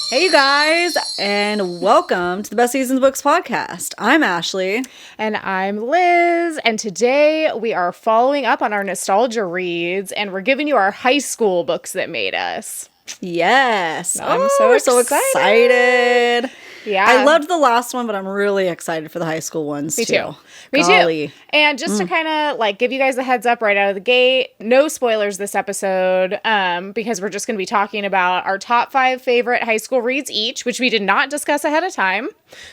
Hey, you guys, and welcome to the Besties in the Books podcast. I'm Ashley. And I'm Liz. And today we are following up on our nostalgia reads, and we're giving you our high school books that made us. Yes. I'm so excited. Yeah. I loved the last one, but I'm really excited for the high school ones, Me too. Me Golly. too. And just to kind of like give you guys a heads up right out of the gate, no spoilers this episode, because we're just going to be talking about our top 5 favorite high school reads each, which we did not discuss ahead of time.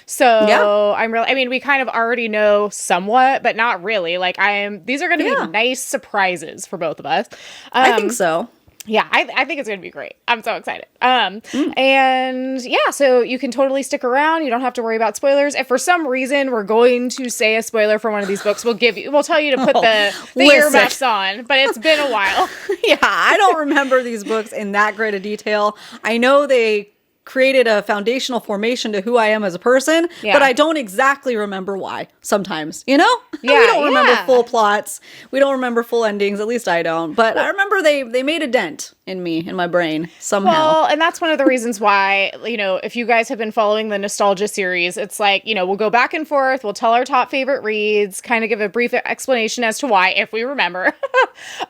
So yeah. We kind of already know somewhat, but not really. These are going to be nice surprises for both of us. I think so. Yeah, I think it's going to be great. I'm so excited. And yeah, so you can totally stick around. You don't have to worry about spoilers. If for some reason we're going to say a spoiler for one of these books, we'll tell you to put the earmuffs on, but it's been a while. Yeah, I don't remember these books in that great a detail. I know they created a foundational formation to who I am as a person, but I don't exactly remember why sometimes, you know? Yeah, we don't remember full plots. We don't remember full endings. At least I don't. But I remember they made a dent in me, in my brain, somehow. Well, and that's one of the reasons why, if you guys have been following the nostalgia series, it's like, we'll go back and forth. We'll tell our top favorite reads, kind of give a brief explanation as to why, if we remember.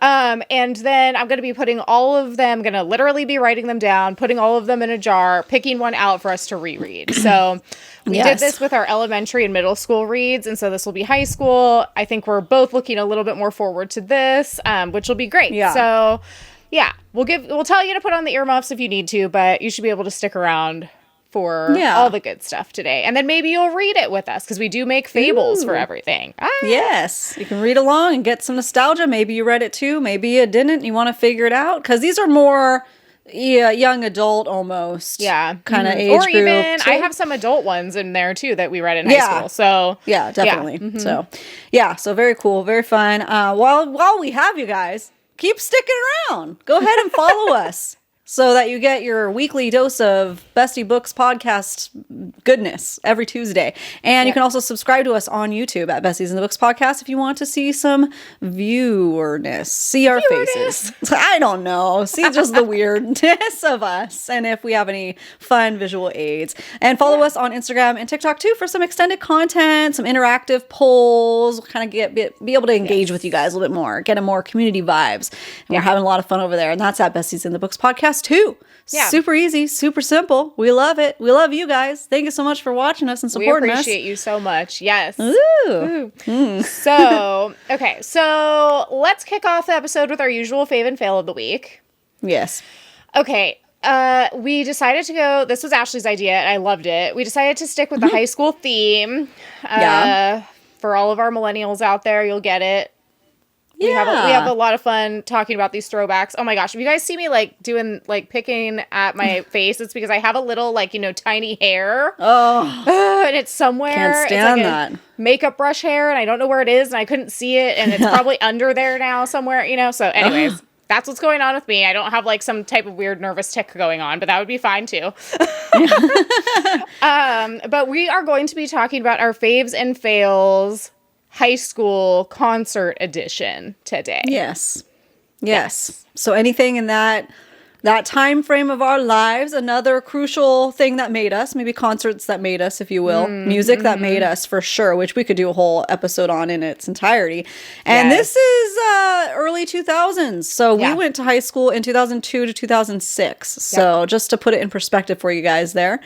And then I'm going to be putting all of them, going to literally be writing them down, putting all of them in a jar, picking one out for us to reread. So we did this with our elementary and middle school reads, and so this will be high school. I think we're both looking a little bit more forward to this, which will be great. Yeah. So yeah, we'll tell you to put on the earmuffs if you need to, but you should be able to stick around for all the good stuff today. And then maybe you'll read it with us, because we do make fables for everything. Yes, you can read along and get some nostalgia. Maybe you read it too, maybe you didn't. You want to figure it out, because these are more young adult almost. Yeah. Kind of age or group. Even, I have some adult ones in there too that we read in high school. So yeah, definitely. Yeah. So very cool, very fun. While we have you guys, keep sticking around. Go ahead and follow us so that you get your weekly dose of Bestie Books podcast goodness every Tuesday. And you can also subscribe to us on YouTube at Besties in the Books podcast if you want to see some viewerness. See our faces. I don't know. See just the weirdness of us. And if we have any fun visual aids. And follow us on Instagram and TikTok too for some extended content, some interactive polls. Kind of be able to engage with you guys a little bit more. Get a more community vibes. And we're having a lot of fun over there. And that's at Besties in the Books podcast too. Yeah. Super easy, super simple. We love it. We love you guys. Thank you so much for watching us and supporting us. We appreciate you so much. Yes. Ooh. So, okay. So let's kick off the episode with our usual fave and fail of the week. Yes. Okay. We decided to go, this was Ashley's idea and I loved it. We decided to stick with the high school theme. For all of our millennials out there, you'll get it. We have a lot of fun talking about these throwbacks. Oh my gosh. If you guys see me picking at my face, it's because I have a little tiny hair. Oh. And it's somewhere. Can't stand that. Makeup brush hair and I don't know where it is and I couldn't see it and it's probably under there now somewhere, So anyways, that's what's going on with me. I don't have some type of weird nervous tick going on, but that would be fine too. But we are going to be talking about our faves and fails high school concert edition today. Yes. So anything in that time frame of our lives, another crucial thing that made us, maybe concerts that made us, if you will, music that made us for sure, which we could do a whole episode on in its entirety. And this is early 2000s. So we went to high school in 2002 to 2006. So just to put it in perspective for you guys there,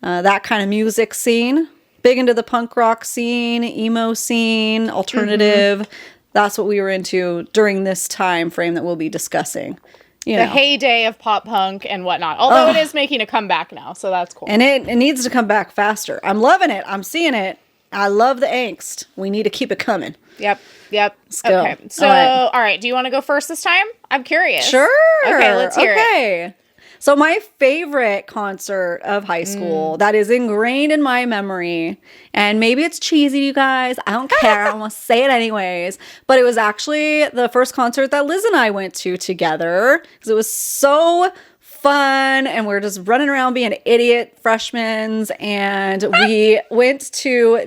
that kind of music scene. Big into the punk rock scene, emo scene, alternative. That's what we were into during this time frame that we'll be discussing. The heyday of pop punk and whatnot. Although it is making a comeback now, so that's cool. And it needs to come back faster. I'm loving it. I'm seeing it. I love the angst. We need to keep it coming. Yep. Let's go. Okay. So, all right. Do you want to go first this time? I'm curious. Sure. Okay, let's hear it. So my favorite concert of high school that is ingrained in my memory, and maybe it's cheesy, you guys. I don't care. I'm going to say it anyways. But it was actually the first concert that Liz and I went to together because it was so fun and we're just running around being idiot freshmen. And we went to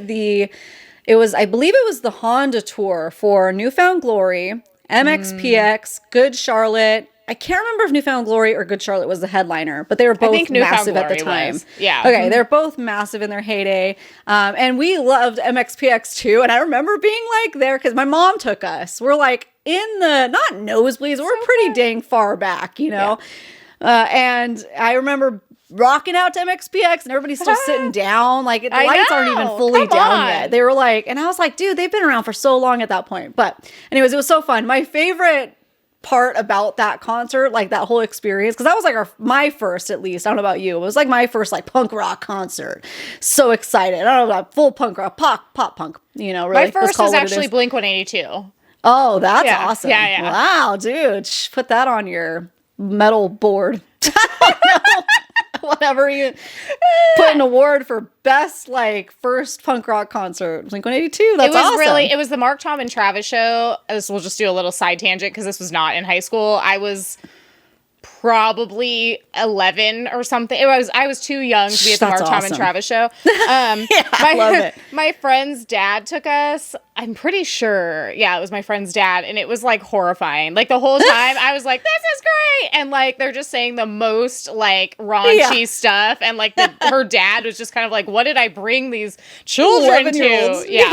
I believe it was the Honda tour for Newfound Glory, MXPX, Good Charlotte, I can't remember if Newfound Glory or Good Charlotte was the headliner, but they were both massive at the time. Yeah. Okay, they're both massive in their heyday. And we loved MXPX too. And I remember being like there because my mom took us. We're like in the, not nosebleeds, we're pretty dang far back, you know? Yeah. And I remember rocking out to MXPX and everybody's still sitting down. Like the lights aren't even fully down yet. They were like, and I was like, dude, they've been around for so long at that point. But anyways, it was so fun. My favorite part about that concert, like that whole experience, because that was like my first, at least, I don't know about you, it was like my first like punk rock concert. So excited. I don't know about full punk rock, pop punk, you know, really. My first was actually Blink-182. Oh, that's awesome. Yeah. Wow, dude. Put that on your metal board. I don't know. Whatever you put an award for best like first punk rock concert. Blink-182. That's awesome. It was the Mark, Tom, and Travis show. We'll just do a little side tangent because this was not in high school. I was probably 11 or something. I was too young to be at the Mark, Tom, and Travis show. I love it. My friend's dad took us. I'm pretty sure. Yeah, it was my friend's dad. And it was like horrifying. Like the whole time I was like, this is great. And like, they're just saying the most like raunchy stuff. And like her dad was just kind of like, what did I bring these children to? Yeah.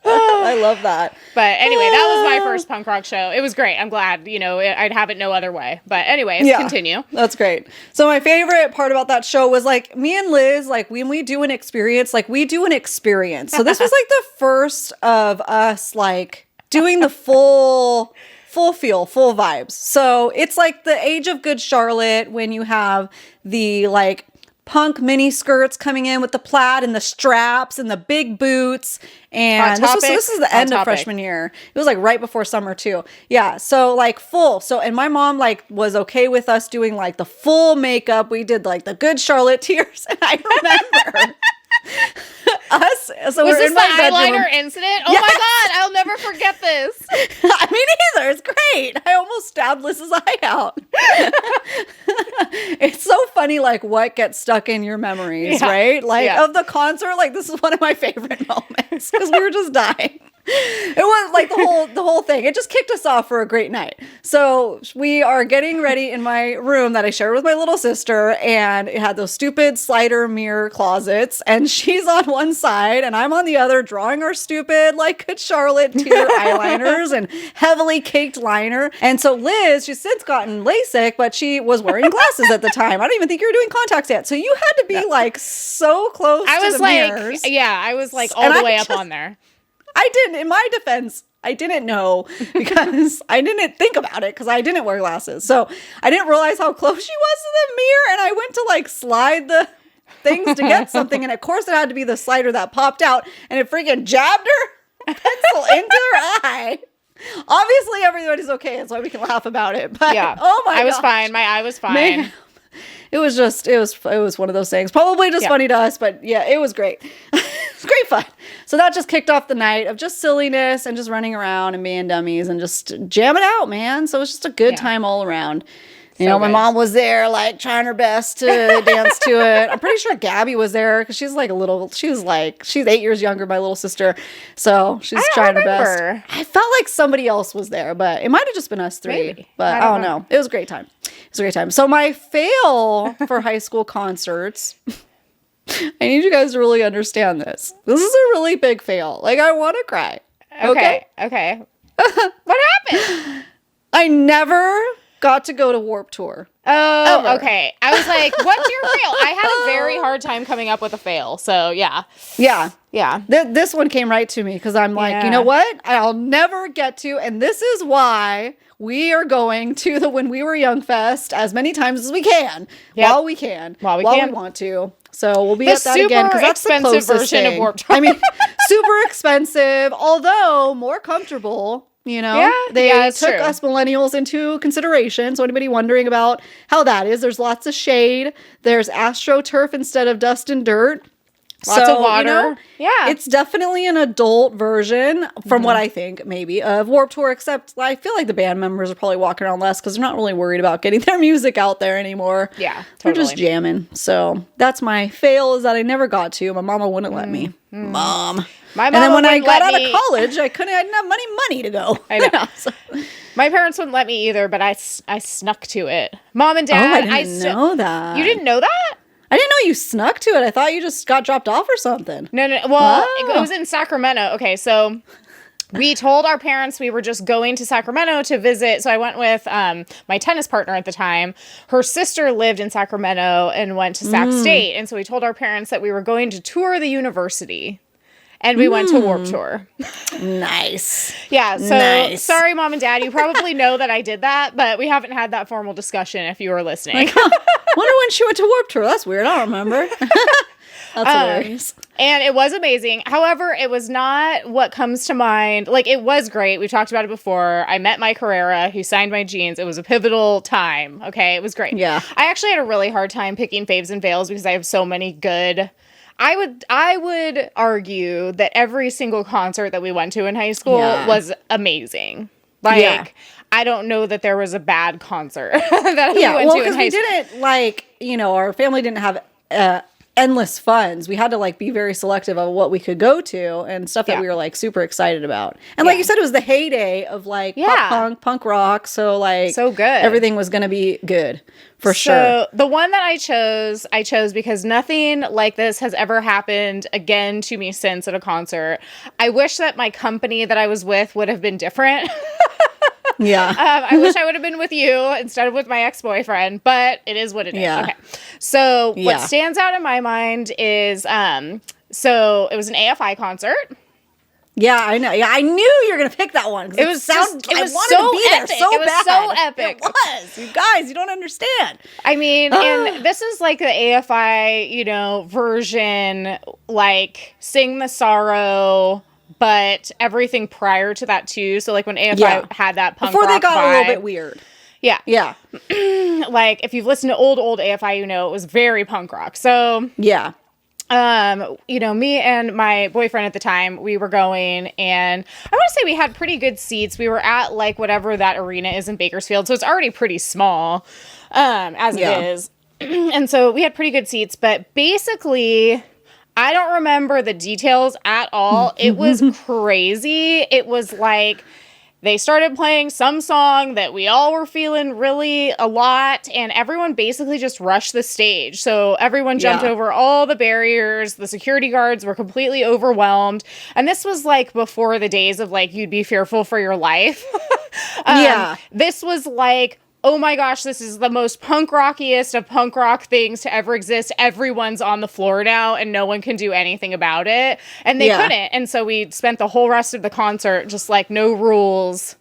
I love that. But anyway, that was my first punk rock show. It was great. I'm glad, I'd have it no other way. But anyways, continue. That's great. So my favorite part about that show was like me and Liz, like when we do an experience, like we do an experience. So this was like the first of us like doing the full feel, full vibes. So it's like the age of Good Charlotte when you have the like punk mini skirts coming in with the plaid and the straps and the big boots. And this is the end of freshman year. It was like right before summer too. Yeah. So like full. So, and my mom like was okay with us doing like the full makeup. We did like the Good Charlotte tears. And I remember us. So was we're this in the my bedroom. eyeliner incident? Oh my God. I'll never forget this. I mean, neither. It's great. I almost stabbed Liz's eye out. It's so funny, like what gets stuck in your memories, right? Like of the concert, like this is one of my favorite moments because we were just dying. It was like the whole thing. It just kicked us off for a great night. So we are getting ready in my room that I shared with my little sister, and it had those stupid slider mirror closets, and she's on one side and I'm on the other drawing our stupid like Good Charlotte tear eyeliners and heavily caked liner. And so Liz, she's since gotten LASIK, but she was wearing glasses at the time. I don't even think you were doing contacts yet. So you had to be like so close to the mirrors. Yeah, I was like all the way up on there. I didn't, in my defense, I didn't know because I didn't think about it because I didn't wear glasses. So I didn't realize how close she was to the mirror. And I went to like slide the things to get something. And of course it had to be the slider that popped out and it freaking jabbed her pencil into her eye. Obviously everybody's okay. That's why we can laugh about it. But oh my God. I was fine. My eye was fine. Man, it was one of those things. Probably just funny to us, but yeah, it was great. It's great fun. So that just kicked off the night of just silliness and just running around and being dummies and just jamming out, man. So it was just a good time all around. You know, my mom was there, like, trying her best to dance to it. I'm pretty sure Gabby was there because she's 8 years younger, my little sister. So she's trying her best. I felt like somebody else was there, but it might have just been us three. Maybe. But I don't know. It was a great time. So my fail for high school concerts, I need you guys to really understand this. This is a really big fail. Like, I want to cry. Okay. What happened? I never got to go to Warped Tour. Oh, ever. Okay. I was like, what's your fail? I had a very hard time coming up with a fail. So, yeah. Yeah. This one came right to me because I'm like, you know what? I'll never get to. And this is why we are going to the When We Were Young Fest as many times as we can. While we want to. So we'll be at that again because that's the closest version of Warped Tour. I mean, super expensive, although more comfortable. You know, they took us millennials into consideration. So anybody wondering about how that is, there's lots of shade. There's AstroTurf instead of dust and dirt. Lots of water. It's definitely an adult version from what I think maybe of Warped Tour, except I feel like the band members are probably walking around less because they're not really worried about getting their music out there anymore. Yeah, totally. They're just jamming. So that's my fail, is that I never got to. My mama wouldn't let me. Mom. My mama and then when I got out of college, I didn't have money to go. I know. My parents wouldn't let me either, but I snuck to it. Mom and Dad. Oh, I didn't know that. You didn't know that? I didn't know you snuck to it. I thought you just got dropped off or something. No. Well, it was in Sacramento. Okay, so we told our parents we were just going to Sacramento to visit. So I went with my tennis partner at the time. Her sister lived in Sacramento and went to Sac State. And so we told our parents that we were going to tour the university. And we went to Warped Tour. Nice. Yeah, so sorry, Mom and Dad. You probably know that I did that, but we haven't had that formal discussion if you were listening. Wonder when she went to Warped Tour. That's weird. I don't remember. That's hilarious. And it was amazing. However, it was not what comes to mind. Like, it was great. We talked about it before. I met Mike Herrera, who signed my jeans. It was a pivotal time. Okay, it was great. Yeah. I actually had a really hard time picking faves and fails because I have so many good... I would argue that every single concert that we went to in high school was amazing. Like, I don't know that there was a bad concert that we went to in high school. Didn't, like, our family didn't have endless funds. We had to, like, be very selective of what we could go to and stuff that we were, like, super excited about. And like you said, it was the heyday of, like, pop punk rock. So, like, so good. Everything was going to be good. For sure. So the one that I chose because nothing like this has ever happened again to me since at a concert. I wish that my company that I was with would have been different. Yeah. I wish I would have been with you instead of with my ex-boyfriend, but it is what it is. Yeah. Okay. So what stands out in my mind is, so it was an AFI concert. Yeah, I know. Yeah, I knew you were gonna pick that one. It was I wanted to be there so it was bad. so epic. It was. You guys, you don't understand. I mean, and this is like the AFI, version, like Sing the Sorrow, but everything prior to that too. So like when AFI had that punk before rock they got vibe, a little bit weird. Yeah. Yeah. Like if you've listened to old AFI, it was very punk rock. So yeah. Me and my boyfriend at the time, we were going, and I want to say we had pretty good seats. We were at like whatever that arena is in Bakersfield, so it's already pretty small, as it is. And so we had pretty good seats, but basically, I don't remember the details at all. It was crazy. It was like they started playing some song that we all were feeling really a lot, and everyone basically just rushed the stage. So everyone jumped over all the barriers. The security guards were completely overwhelmed. And this was like before the days of like, you'd be fearful for your life. This was like, oh my gosh, this is the most punk rockiest of punk rock things to ever exist. Everyone's on the floor now and no one can do anything about it. And they couldn't. And so we spent the whole rest of the concert just like no rules.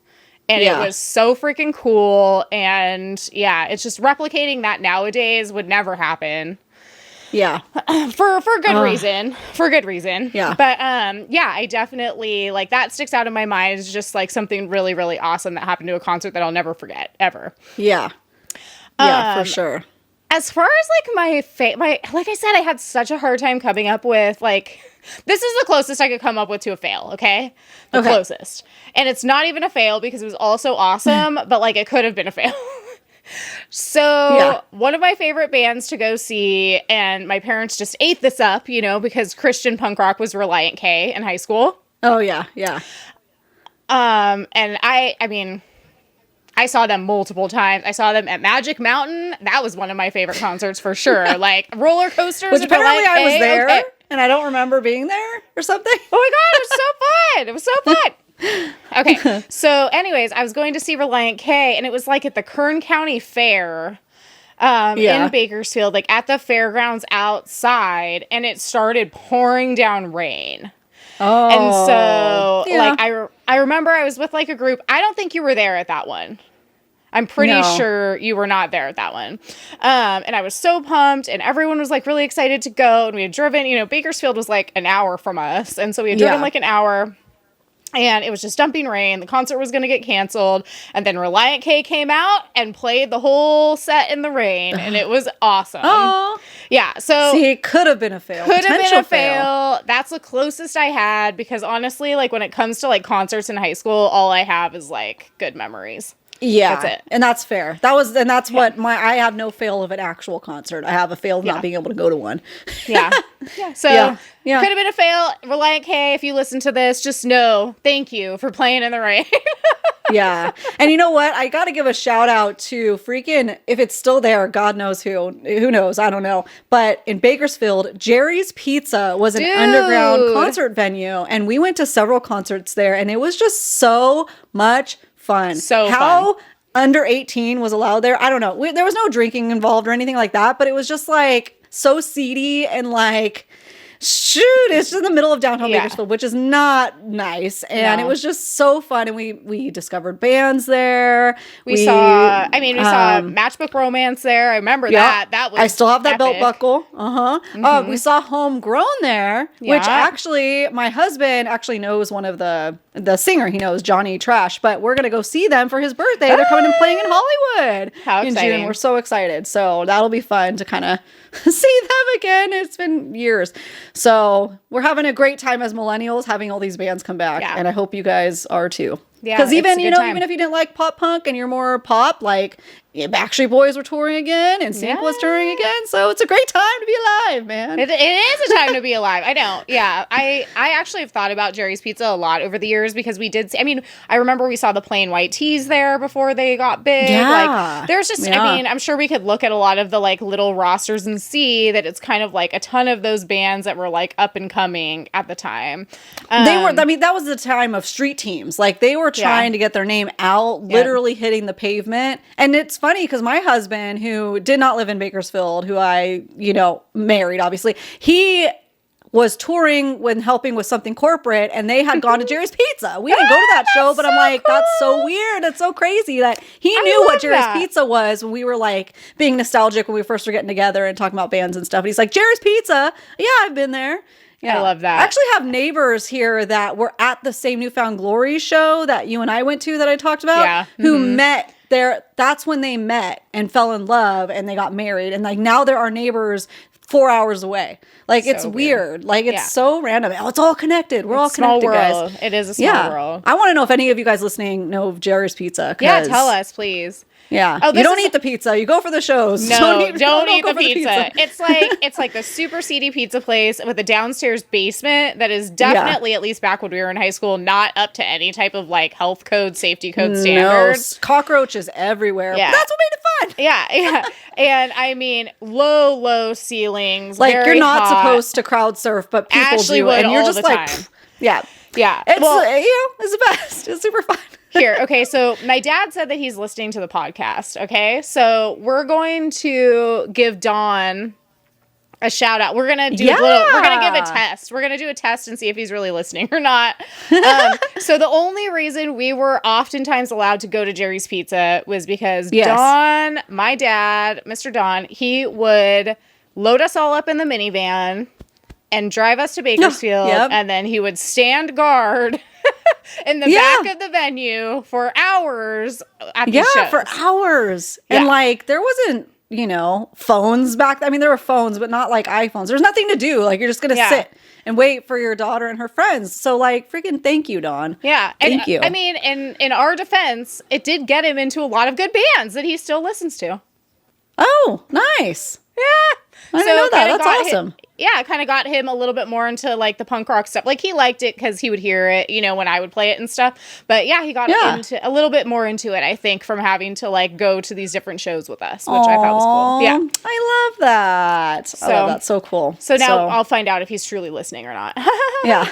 And it was so freaking cool. And it's just replicating that nowadays would never happen. Yeah. For good reason. For good reason. Yeah. But I definitely like that sticks out in my mind as just like something really, really awesome that happened to a concert that I'll never forget ever. Yeah. Yeah, for sure. As far as like my like I said, I had such a hard time coming up with like this is the closest I could come up with to a fail, okay? The closest. And it's not even a fail because it was also awesome, but like it could have been a fail. So one of my favorite bands to go see, and my parents just ate this up, because Christian punk rock was Reliant K in high school. Oh, yeah, yeah. And I mean, I saw them multiple times. I saw them at Magic Mountain. That was one of my favorite concerts for sure. Like roller coasters. Which apparently I was there, and I don't remember being there or something. Oh my God, it was so fun. It was so fun. Okay, so anyways, I was going to see Reliant K, and it was like at the Kern County Fair in Bakersfield, like at the fairgrounds outside, and it started pouring down rain. Oh. And so, like, I remember I was with like a group. I don't think you were there at that one. I'm pretty sure you were not there at that one. And I was so pumped, and everyone was like really excited to go, and we had driven, Bakersfield was like an hour from us, and so we had driven like an hour. And it was just dumping rain. The concert was going to get canceled. And then Reliant K came out and played the whole set in the rain. And it was awesome. Oh. Yeah. So see, it could have been a fail. Could have been a fail. That's the closest I had. Because honestly, like when it comes to like concerts in high school, all I have is like good memories. Yeah. That's it. And that's fair. That's what I have no fail of an actual concert. I have a fail of not being able to go to one. Yeah. So could have been a fail. Reliant K, if you listen to this, just know, thank you for playing in the rain. Yeah. And you know what? I got to give a shout out to freaking, if it's still there, God knows who knows, I don't know. But in Bakersfield, Jerry's Pizza was an underground concert venue. And we went to several concerts there and it was just so much fun. How under 18 was allowed there? I don't know. There was no drinking involved or anything like that, but it was just like so seedy and like, shoot, it's just in the middle of downtown Bakersfield, which is not nice. And it was just so fun. And we discovered bands there. We saw Matchbook Romance there. I remember that. That was I still have that epic. belt buckle. We saw Homegrown there, which actually my husband actually knows one of the singer. He knows Johnny Trash, but we're going to go see them for his birthday. They're coming and playing in Hollywood in June. We're so excited. So that'll be fun to kind of see them again. It's been years. So we're having a great time as millennials having all these bands come back. And I hope you guys are too. Yeah, because even even if you didn't like pop punk and you're more pop, like Backstreet Boys were touring again and Sync was touring again, so it's a great time to be alive, man. It is a time to be alive. I know. Yeah, I actually have thought about Jerry's Pizza a lot over the years because we did. I remember we saw the Plain White Tees there before they got big. Yeah, like there's just. I'm sure we could look at a lot of the like little rosters and see that it's kind of like a ton of those bands that were like up and coming at the time. They were. That was the time of street teams. Like they were trying to get their name out, literally hitting the pavement. And it's funny because my husband, who did not live in Bakersfield, who I, married, obviously, he was touring when helping with something corporate and they had gone to Jerry's Pizza. We didn't go to that show, but I'm like, that's so weird. It's so crazy that he knew what Jerry's Pizza was when we were like being nostalgic when we first were getting together and talking about bands and stuff. And he's like, Jerry's Pizza? Yeah, I've been there. Yeah. I love that. I actually have neighbors here that were at the same Newfound Glory show that you and I went to that I talked about, who met there. That's when they met and fell in love and they got married. And like now they're our neighbors 4 hours away. Like it's weird. Like it's so random. Oh, it's all connected. We're all connected, guys. It is a small world. I want to know if any of you guys listening know of Jerry's Pizza. Yeah, tell us, please. Yeah. Oh, you don't eat the pizza. You go for the shows. No, don't eat the pizza. It's like the super seedy pizza place with a downstairs basement that is definitely, at least back when we were in high school, not up to any type of like health code, safety code standards. Cockroaches everywhere. Yeah. But that's what made it fun. Yeah. And low ceilings. Like very you're not hot. supposed to crowd surf, but people Ashley do. would And you're all just the like, time. Yeah. It's the best. It's super fun. Here, okay, so my dad said that he's listening to the podcast, okay? So we're going to give Dawn a shout out. We're going to do we're going to give a test. We're going to do a test and see if he's really listening or not. So the only reason we were oftentimes allowed to go to Jerry's Pizza was because Don, my dad, Mr. Don, he would load us all up in the minivan and drive us to Bakersfield, and then he would stand guard in the back of the venue for hours at the shows. Yeah, for hours. And like there wasn't, phones back then. I mean, there were phones, but not like iPhones. There's nothing to do. Like you're just going to sit and wait for your daughter and her friends. So like freaking thank you, Dawn. Yeah. Thank you. I mean, in our defense, it did get him into a lot of good bands that he still listens to. Oh, nice. Yeah. I didn't know that. That's awesome. It kind of got him a little bit more into like the punk rock stuff. Like he liked it because he would hear it, when I would play it and stuff. But yeah, he got into a little bit more into it, I think, from having to like go to these different shows with us, which I thought was cool. Yeah. I love that. I love that. So cool. So now I'll find out if he's truly listening or not. Yeah.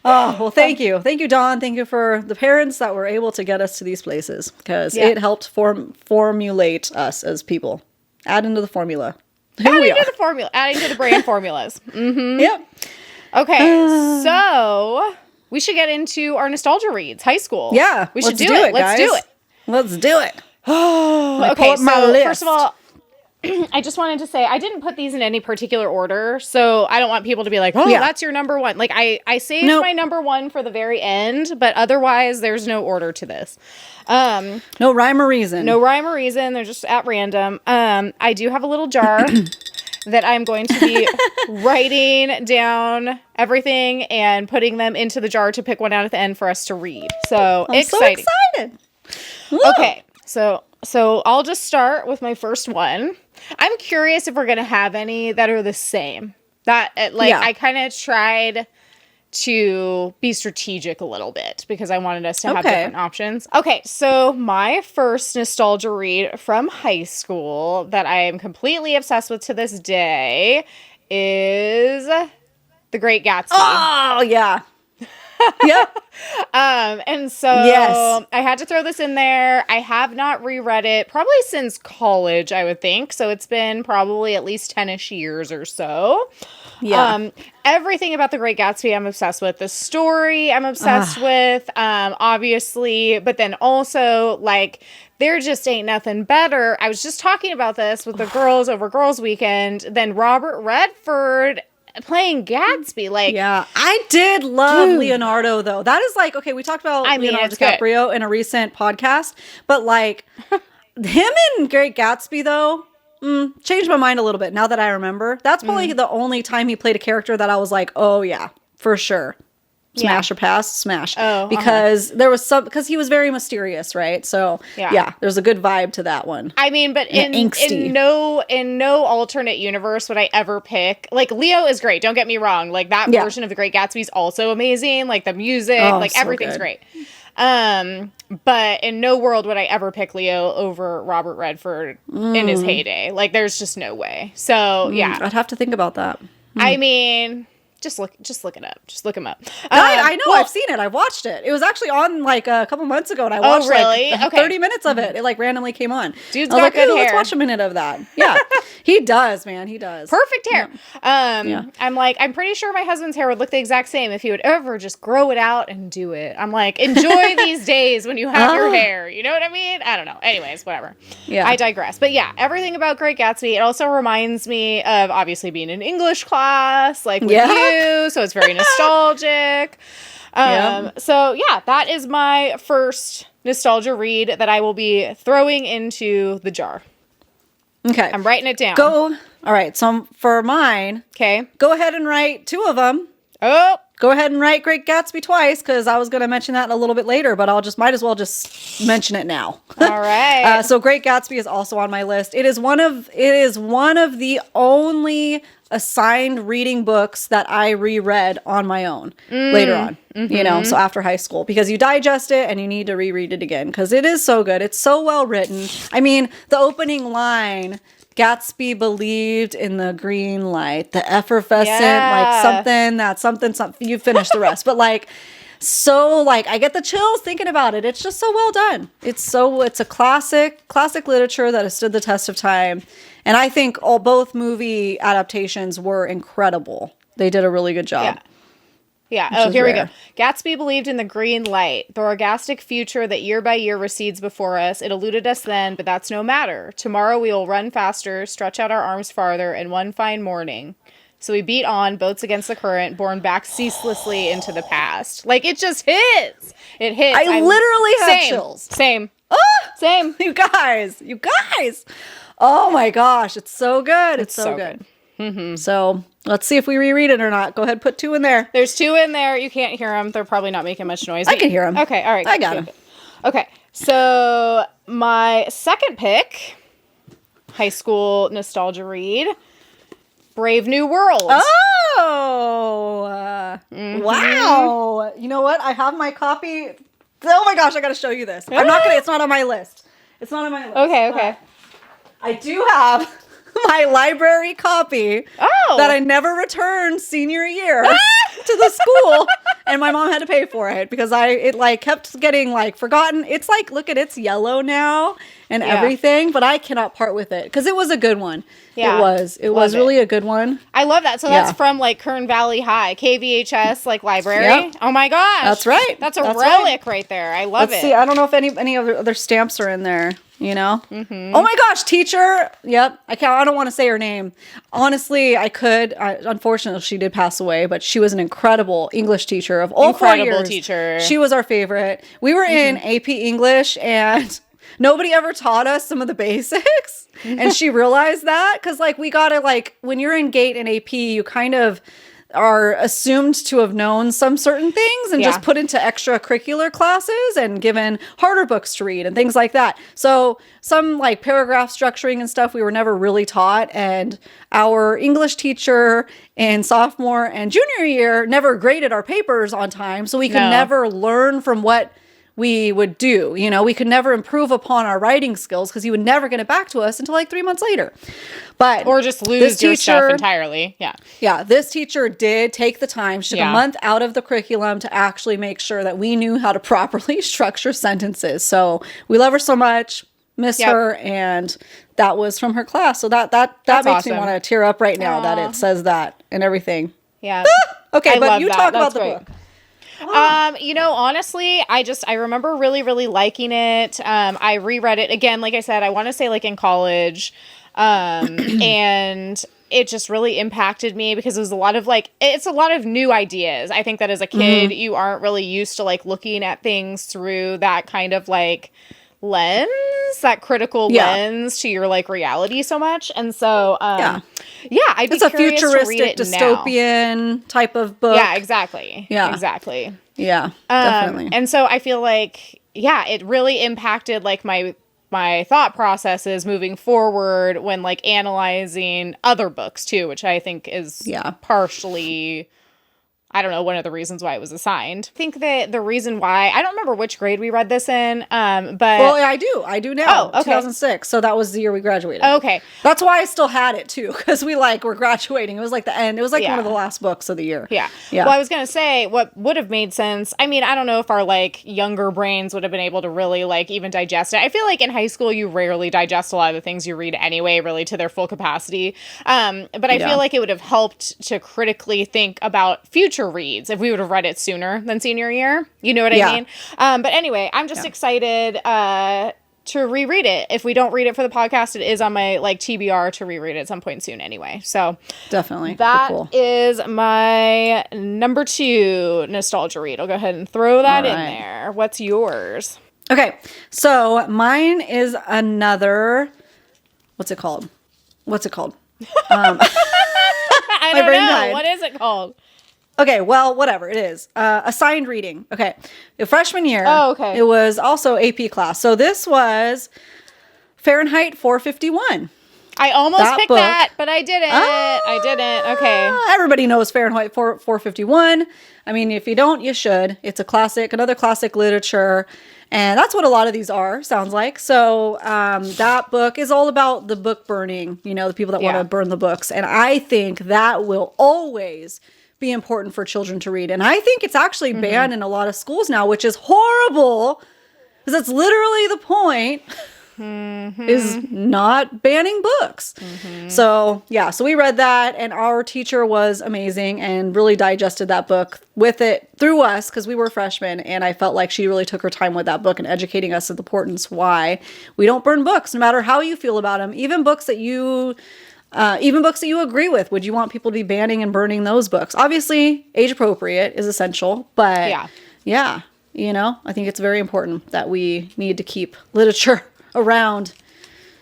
Oh, well, thank you. Thank you, Dawn. Thank you for the parents that were able to get us to these places because it helped formulate us as people. Add into the formula. Adding to the formula. Adding to the brand formulas. Mm-hmm. Yep. Okay, so we should get into our nostalgia reads. High school. Yeah. We should do it. Let's do it. Let's do it. Okay, so first of all, I just wanted to say I didn't put these in any particular order, so I don't want people to be like, that's your number one. Like I saved my number one for the very end, but otherwise there's no order to this. No rhyme or reason. No rhyme or reason. They're just at random. I do have a little jar that I'm going to be writing down everything and putting them into the jar to pick one out at the end for us to read. So I'm exciting. so excited. Woo. Okay, so I'll just start with my first one. I'm curious if we're going to have any that are the same. I kind of tried to be strategic a little bit because I wanted us to have different options. Okay, so my first nostalgia read from high school that I am completely obsessed with to this day is The Great Gatsby. Oh, yeah. Yep. And so I had to throw this in there. I have not reread it probably since college, I would think. So it's been probably at least 10-ish years or so. Yeah. Everything about The Great Gatsby I'm obsessed with. The story I'm obsessed with, obviously. But then also, like, there just ain't nothing better. I was just talking about this with the girls over Girls Weekend than Robert Redford playing Gatsby. Like, yeah, I did love Leonardo though. That is like, okay, we talked about Leonardo DiCaprio in a recent podcast, but like him in Great Gatsby though, changed my mind a little bit now that I remember. That's probably the only time he played a character that I was like, oh yeah, for sure. Smash or pass, smash. Oh, because there was because he was very mysterious, right? So yeah, there's a good vibe to that one. I mean, but in no alternate universe would I ever pick, like, Leo is great. Don't get me wrong. Like, that version of The Great Gatsby is also amazing. Like, the music, like, so everything's great. But in no world would I ever pick Leo over Robert Redford in his heyday. Like, there's just no way. So yeah, I'd have to think about that. I mean, just look it up. Just look him up. I know. Well, I've seen it. I watched it. It was actually on like a couple months ago, and I watched like 30 minutes of it. It like randomly came on. Dude's got good hair. Let's watch a minute of that. Yeah, he does, man. He does. Perfect hair. Yeah. I'm pretty sure my husband's hair would look the exact same if he would ever just grow it out and do it. I'm like, enjoy these days when you have your hair. You know what I mean? I don't know. Anyways, whatever. Yeah. I digress. But yeah, everything about Great Gatsby. It also reminds me of obviously being in English class, like with you. So it's very nostalgic. So yeah, that is my first nostalgia read that I will be throwing into the jar. Okay. I'm writing it down. All right. So for mine, go ahead and write 2 of them. Oh. Go ahead and write Great Gatsby twice, because I was going to mention that a little bit later, but might as well just mention it now. All right. So Great Gatsby is also on my list. It is one of the only assigned reading books that I reread on my own later on, so after high school, because you digest it and you need to reread it again because it is so good. It's so well written. I mean, the opening line, Gatsby believed in the green light, the effervescent, like something, you finish the rest. But like, so like, I get the chills thinking about it. It's just so well done. It's a classic literature that has stood the test of time. And I think both movie adaptations were incredible. They did a really good job. Yeah. Oh, here we go. Gatsby believed in the green light, the orgastic future that year by year recedes before us. It eluded us then, but that's no matter. Tomorrow we will run faster, stretch out our arms farther, in one fine morning. So we beat on, boats against the current, borne back ceaselessly into the past. Like, it just hits. It hits. I literally have chills. Same. Same. You guys. Oh my gosh. It's so good. It's so good. Mm-hmm. So let's see if we reread it or not. Go ahead, put 2 in there. There's 2 in there. You can't hear them. They're probably not making much noise. I can hear them. Okay. All right. I got them. Okay. So my second pick, high school nostalgia read, Brave New World. Oh, wow. You know what? I have my copy. Oh my gosh, I got to show you this. It's not on my list. It's not on my list. Okay. I do have my library copy that I never returned senior year to the school, and my mom had to pay for it because it like kept getting like forgotten. It's like, look at it's yellow now and everything, but I cannot part with it because it was a good one. Yeah, it was really a good one. I love that. So that's from like Kern Valley High, KVHS like library. Yep. Oh my gosh, that's right. That's a relic right there. I love it. See, I don't know if any other stamps are in there. You know? Mm-hmm. Oh my gosh, teacher. Yep. I don't want to say her name. Honestly, I could. Unfortunately, she did pass away, but she was an incredible English teacher of all 4 years. Teacher. She was our favorite. We were in AP English and nobody ever taught us some of the basics. And she realized that because like we got to like when you're in GATE and AP, you kind of are assumed to have known some certain things and just put into extracurricular classes and given harder books to read and things like that. So some like paragraph structuring and stuff we were never really taught. And our English teacher in sophomore and junior year never graded our papers on time. So we could never learn from what we would do. You know, we could never improve upon our writing skills because he would never get it back to us until like 3 months later. But or just lose your stuff entirely. Yeah. Yeah. This teacher did take the time. She took a month out of the curriculum to actually make sure that we knew how to properly structure sentences. So we love her so much, miss her, and that was from her class. So that makes me want to tear up right now that it says that and everything. Yeah. Okay, but you talk about the book. You know, honestly, I remember really, really liking it. I reread it again, like I said, I want to say like in college. And it just really impacted me because it was a lot of like, it's a lot of new ideas. I think that as a kid, you aren't really used to like looking at things through that kind of like lens, that critical lens to your like reality so much. And so, I'd be it's a curious futuristic to read it dystopian type of book. Yeah, exactly. Yeah, exactly. Yeah, definitely. And so I feel like, it really impacted like my thought processes moving forward when like analyzing other books too, which I think is partially, I don't know, one of the reasons why it was assigned. I think that the reason why, I don't remember which grade we read this in, but... Well, I do now. Oh, okay. 2006. So that was the year we graduated. Okay. That's why I still had it too, because we like were graduating. It was like the end. It was like one of the last books of the year. Yeah. Well, I was going to say what would have made sense. I mean, I don't know if our like younger brains would have been able to really like even digest it. I feel like in high school, you rarely digest a lot of the things you read anyway, really to their full capacity. But I feel like it would have helped to critically think about future reads if we would have read it sooner than senior year. You know what I mean? But anyway, I'm just excited to reread it. If we don't read it for the podcast, it is on my like TBR to reread it at some point soon anyway. So definitely. That is my number 2 nostalgia read. I'll go ahead and throw that in there. What's yours? Okay. So mine is another, what's it called? I don't know. What is it called? Okay, well, whatever it is. Assigned reading. Okay. The freshman year. Oh, okay. It was also AP class. So this was Farenheit 451. I almost picked that, but I didn't. Okay. Everybody knows Farenheit 451. I mean, if you don't, you should. It's a classic, another classic literature. And that's what a lot of these are, sounds like. So that book is all about the book burning, you know, the people that want to burn the books. And I think that will always be important for children to read. And I think it's actually banned in a lot of schools now, which is horrible because that's literally the point is not banning books. So so we read that and our teacher was amazing and really digested that book with it through us because we were freshmen, and I felt like she really took her time with that book and educating us of the importance why we don't burn books no matter how you feel about them, even books that you agree with. Would you want people to be banning and burning those books? Obviously, age appropriate is essential, but you know, I think it's very important that we need to keep literature around.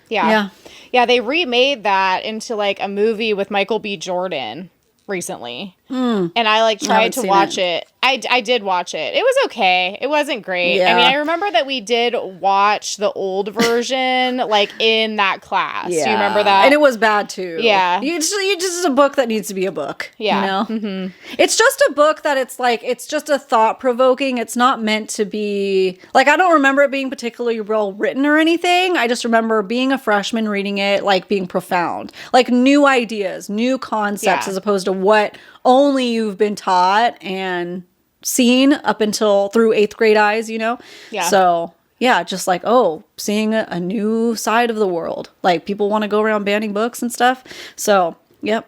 Yeah, they remade that into like a movie with Michael B. Jordan recently. And I like tried to watch it. I did watch it. It was okay. It wasn't great. I mean, I remember that we did watch the old version like in that class. Do you remember that? And it was bad too. Yeah. You just is a book that needs to be a book. Yeah. You know? It's just a book that it's like, it's just a thought provoking. It's not meant to be like, I don't remember it being particularly well written or anything. I just remember being a freshman reading it, like being profound, like new ideas, new concepts, as opposed to what only you've been taught and seen up until through 8th grade eyes, you know? Yeah. So just like, seeing a new side of the world. Like people want to go around banning books and stuff. So, yep.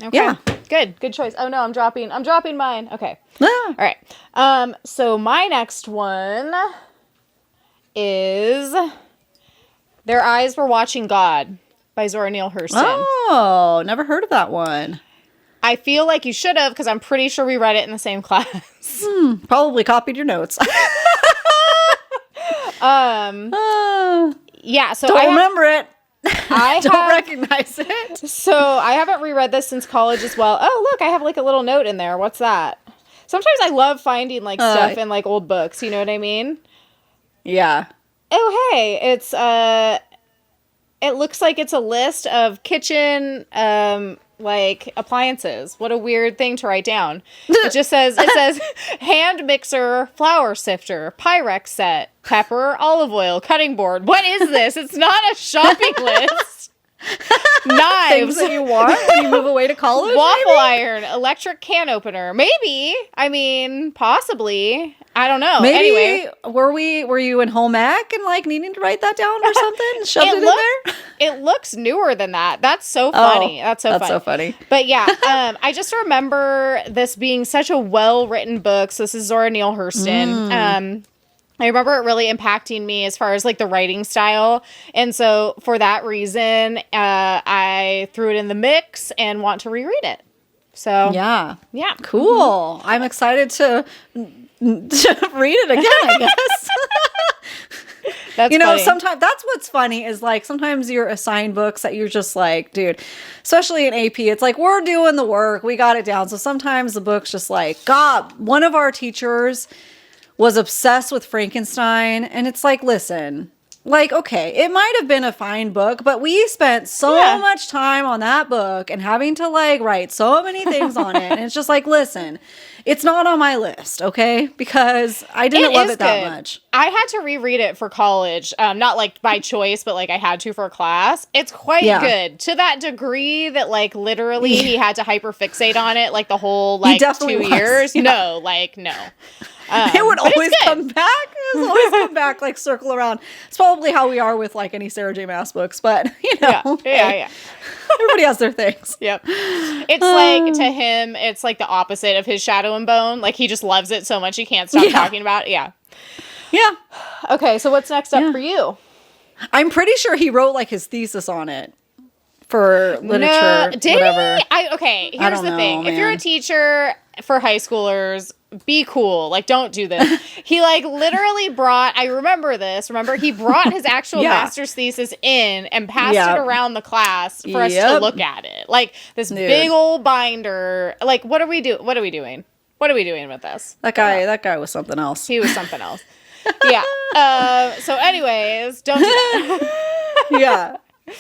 Okay. Yeah. Good choice. Oh no, I'm dropping mine. Okay. All right. So my next one is Their Eyes Were Watching God by Zora Neale Hurston. Oh, never heard of that one. I feel like you should have, because I'm pretty sure we read it in the same class. Probably copied your notes. Yeah, so don't remember it. I don't recognize it. So I haven't reread this since college as well. Oh, look, I have like a little note in there. What's that? Sometimes I love finding like stuff in like old books. You know what I mean? Yeah. Oh, hey, it's it looks like it's a list of kitchen like appliances. What a weird thing to write down. It says hand mixer, flour sifter, Pyrex set, pepper, olive oil, cutting board. What is this? It's not a shopping list. Knives. Things that you want when you move away to college? Waffle iron, electric can opener. Maybe. I mean, possibly. I don't know. Maybe, anyway, were you in home ec and like needing to write that down or something? Shoved it in there? It looks newer than that. That's so funny. That's so funny. But yeah, I just remember this being such a well-written book. So this is Zora Neale Hurston. I remember it really impacting me as far as like the writing style. And so for that reason, I threw it in the mix and want to reread it. So yeah. Cool. Mm-hmm. I'm excited to read it again, I guess. That's you know, funny. sometimes that's what's funny is like sometimes you're assigned books that you're just like, dude, especially in AP, it's like we're doing the work, we got it down. So sometimes the book's just like, God, one of our teachers was obsessed with Frankenstein, and it's like, listen, like, okay, it might have been a fine book, but we spent so much time on that book and having to like write so many things on it, and it's just like, listen, it's not on my list, okay? Because I didn't love it that much. I had to reread it for college, not like by choice, but like I had to for a class. It's quite good to that degree that like literally he had to hyperfixate on it like the whole like 2 years. Yeah. No, like no. It would always come back. It would always come back, like circle around. It's probably how we are with like any Sarah J. Maas books, but you know, yeah. Everybody has their things. Yep. It's like to him, it's like the opposite of his Shadow and Bone. Like he just loves it so much he can't stop talking about it. Yeah. Yeah. Okay, so what's next up for you? I'm pretty sure he wrote like his thesis on it for literature. No, did whatever. he? Okay, here's the thing. Man. If you're a teacher for high schoolers, be cool. Like, don't do this. He like literally brought, I remember this. Remember, he brought his actual master's thesis in and passed it around the class for us to look at it. Like this big old binder. Like, what are we doing? What are we doing? What are we doing with this? That guy was something else. He was something else. Yeah. So anyways, don't do that. Yeah.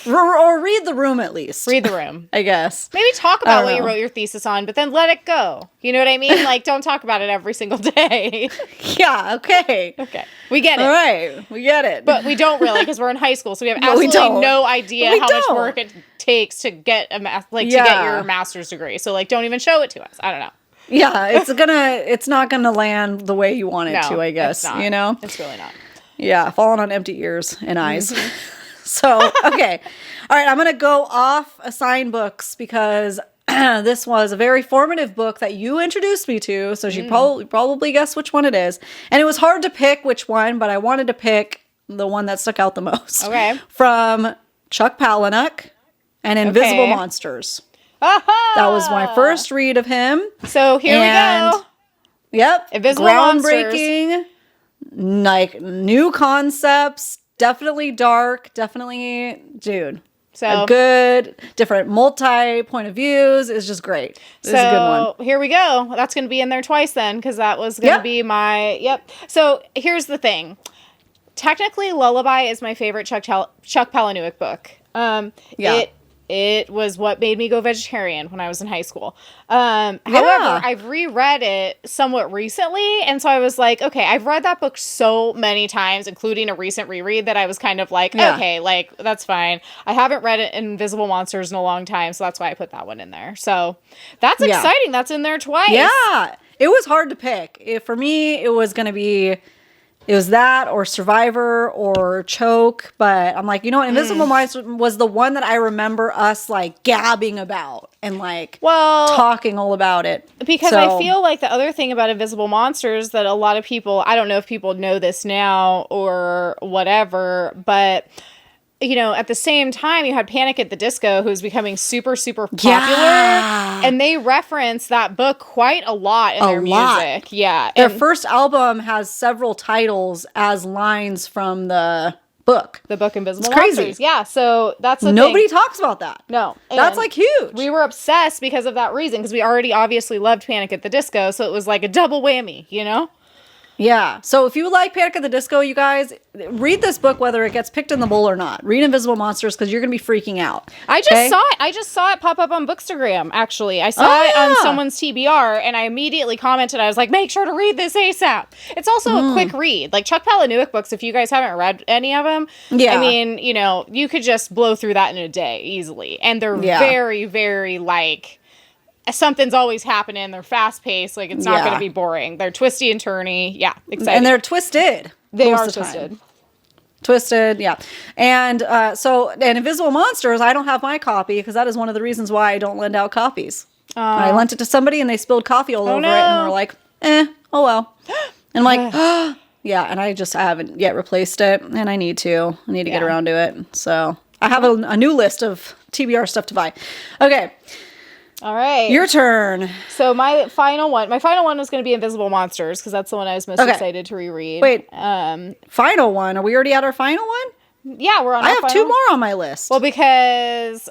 Or read the room at least. Read the room. I guess. Maybe talk about what you wrote your thesis on, but then let it go. You know what I mean? Like, don't talk about it every single day. Yeah, okay. Okay. We get it. All right. We get it. But we don't really, because we're in high school, so we have absolutely no idea how much work it takes to get to get your master's degree. So, like, don't even show it to us. I don't know. Yeah, it's not gonna land the way you want it to, I guess. It's not. You know? It's really not. Yeah, falling on empty ears and eyes. So, okay. All right, I'm going to go off assigned books because this was a very formative book that you introduced me to. So you probably guess which one it is. And it was hard to pick which one, but I wanted to pick the one that stuck out the most. Okay. From Chuck Palahniuk and Invisible Monsters. Aha! That was my first read of him. So here we go. Yep. Invisible groundbreaking, Monsters. Like new concepts. Definitely dark, definitely, dude. So a good, different multi-point of views is just great. This is a good one. Here we go. That's going to be in there twice then, because that was going to be my, So here's the thing. Technically, Lullaby is my favorite Chuck Palahniuk book. It was what made me go vegetarian when I was in high school. However, I've reread it somewhat recently, and so I was like, okay, I've read that book so many times, including a recent reread, that I was kind of like, okay, like, that's fine. I haven't read Invisible Monsters in a long time, so that's why I put that one in there. So that's exciting. That's in there twice. Yeah. It was hard to pick. For me, it was going to be... It was that or Survivor or Choke. But I'm like, you know what? Invisible Monsters was the one that I remember us like gabbing about and like talking all about it. Because I feel like the other thing about Invisible Monsters that a lot of people, I don't know if people know this now or whatever, but... You know, at the same time, you had Panic at the Disco, who's becoming super, super popular. Yeah. And they reference that book quite a lot in their music. Yeah. Their first album has several titles as lines from the book. The book Invisible It's crazy. Monsters. Yeah, so that's the Nobody thing. talks about that. No. That's like huge. We were obsessed because of that reason, because we already obviously loved Panic at the Disco, so it was like a double whammy, you know? Yeah. So if you like Panic at the Disco, you guys, read this book whether it gets picked in the bowl or not. Read Invisible Monsters because you're going to be freaking out. I just saw it pop up on Bookstagram, actually. I saw it on someone's TBR, and I immediately commented. I was like, make sure to read this ASAP. It's also a quick read. Like Chuck Palahniuk books, if you guys haven't read any of them, I mean, you know, you could just blow through that in a day easily. And they're very, very like... something's always happening. They're fast paced. Like it's not going to be boring. They're twisty and turny. Yeah, exciting. And they're twisted. They are twisted. Twisted, yeah. And and Invisible Monsters, I don't have my copy because that is one of the reasons why I don't lend out copies. I lent it to somebody and they spilled coffee all over it and we're like, oh well. And I'm like, yeah. And I haven't yet replaced it and I need to. I need to get around to it. So I have a new list of TBR stuff to buy. Okay. All right. Your turn. So my final one was going to be Invisible Monsters because that's the one I was most excited to reread. Wait. Final one. Are we already at our final one? Yeah, we're on I have two more on my list. Well, because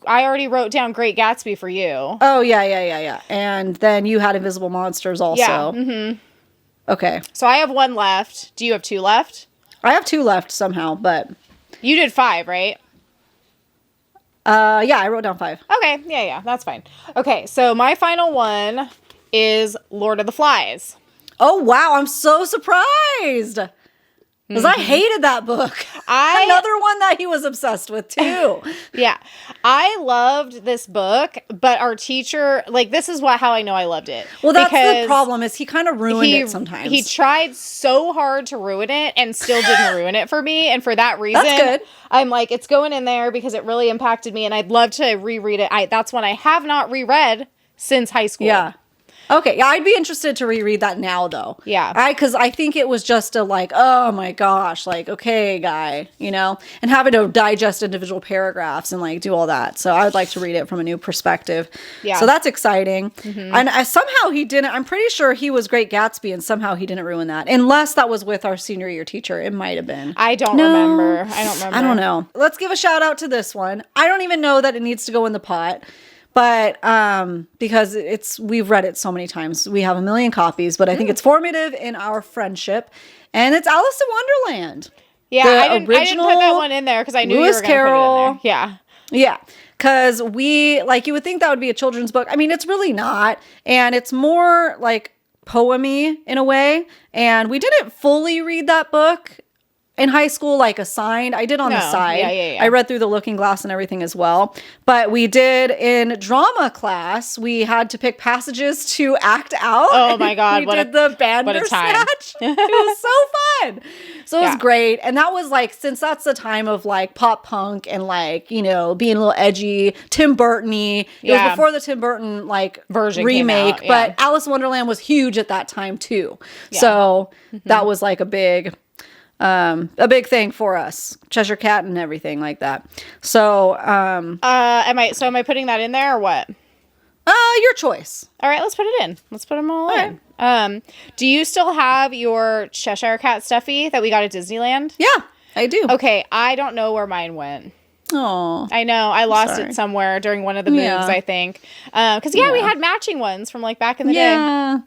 I already wrote down Great Gatsby for you. Oh, yeah. And then you had Invisible Monsters also. Yeah. Mm-hmm. Okay. So I have one left. Do you have two left? I have two left somehow, but... You did 5, right? Yeah, I wrote down 5. Okay, yeah, that's fine. Okay, so my final one is Lord of the Flies. Oh, wow, I'm so surprised. Because I hated that book. Another one that he was obsessed with, too. Yeah. I loved this book, but our teacher, like, this is how I know I loved it. Well, that's the problem, is he kind of ruined it sometimes. He tried so hard to ruin it and still didn't ruin it for me. And for that reason, that's good. I'm like, it's going in there because it really impacted me. And I'd love to reread it. That's one I have not reread since high school. Yeah. Okay, yeah, I'd be interested to reread that now, though. Yeah. Because I think it was just a like, oh my gosh, like, okay, guy, you know? And having to digest individual paragraphs and like do all that. So I would like to read it from a new perspective. Yeah. So that's exciting. Mm-hmm. And somehow he didn't, I'm pretty sure he was Great Gatsby and somehow he didn't ruin that. Unless that was with our senior year teacher. It might have been. I don't remember. I don't know. Let's give a shout out to this one. I don't even know that it needs to go in the pot. But because we've read it so many times. We have 1 million copies, but I think it's formative in our friendship. And it's Alice in Wonderland. Yeah, I didn't put that one in there because I knew Lewis you were going to put it in there. Yeah. Yeah. Because you would think that would be a children's book. I mean, it's really not. And it's more like poemy in a way. And we didn't fully read that book in high school, like assigned. I did on the side. Yeah. I read through the Looking Glass and everything as well. But we did in drama class, we had to pick passages to act out. Oh my God. We did the Bandersnatch. It was so fun. So it was great. And that was like, since that's the time of like pop punk and like, you know, being a little edgy, Tim Burton-y. It was before the Tim Burton like version remake. Came out, but Alice in Wonderland was huge at that time too. Yeah. So that was like a big thing for us, Cheshire Cat and everything like that. So, am I putting that in there or what? Your choice. All right, let's put it in. Let's put them all in. Right. Do you still have your Cheshire Cat stuffy that we got at Disneyland? Yeah, I do. Okay, I don't know where mine went. Oh, I know. I lost it somewhere during one of the moves, I think. Because, we had matching ones from like back in the day.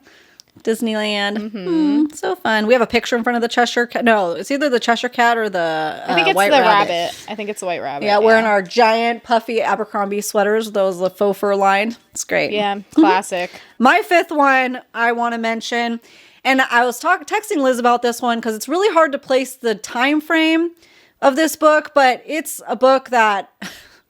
Disneyland. So fun. We have a picture in front of the Cheshire Cat. No, it's either the Cheshire Cat or the I think it's White the Rabbit. I think it's the White Rabbit. Yeah, wearing our giant puffy Abercrombie sweaters, those the faux fur lined. It's great. Yeah, classic. My 5th one I want to mention, and I was texting Liz about this one because it's really hard to place the time frame of this book, but it's a book that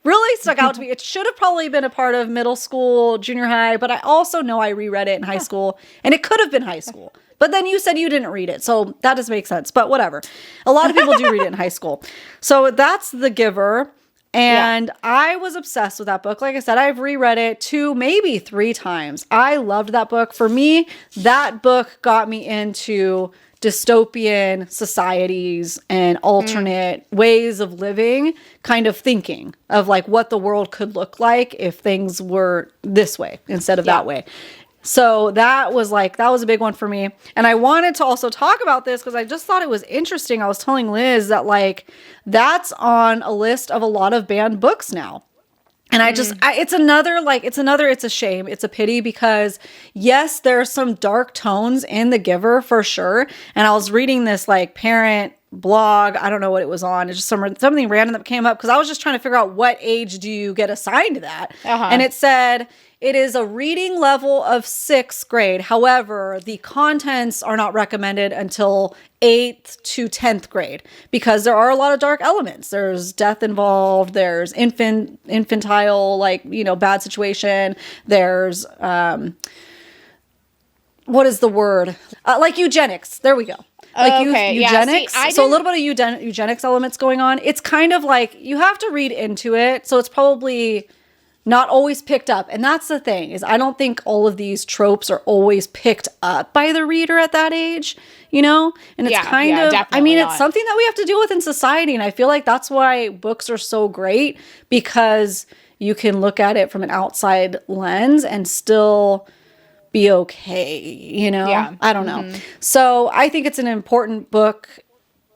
really stuck out to me. It should have probably been a part of middle school, junior high, but I also know I reread it in high school, and it could have been high school. But then you said you didn't read it, so that doesn't make sense. But whatever. A lot of people do read it in high school. So that's The Giver, and I was obsessed with that book. Like I said, I've reread it 2, maybe 3 times. I loved that book. For me, that book got me into dystopian societies and alternate ways of living, kind of thinking of like what the world could look like if things were this way instead of that way. So that was a big one for me. And I wanted to also talk about this because I just thought it was interesting. I was telling Liz that like that's on a list of a lot of banned books now. And it's a shame. It's a pity because yes, there are some dark tones in The Giver for sure. And I was reading this like parent blog. I don't know what it was on. It's just something random that came up because I was just trying to figure out what age do you get assigned to that. And it said it is a reading level of 6th grade. However, the contents are not recommended until 8th to 10th grade because there are a lot of dark elements. There's death involved. There's infantile, like, you know, bad situation. There's, what is the word? Like eugenics. There we go. Like eugenics. Yeah, so a little bit of eugenics elements going on. It's kind of like you have to read into it. So it's probably not always picked up. And that's the thing is I don't think all of these tropes are always picked up by the reader at that age, you know? And it's it's something that we have to deal with in society. And I feel like that's why books are so great because you can look at it from an outside lens and still be okay, you know? Yeah. I don't know. So I think it's an important book,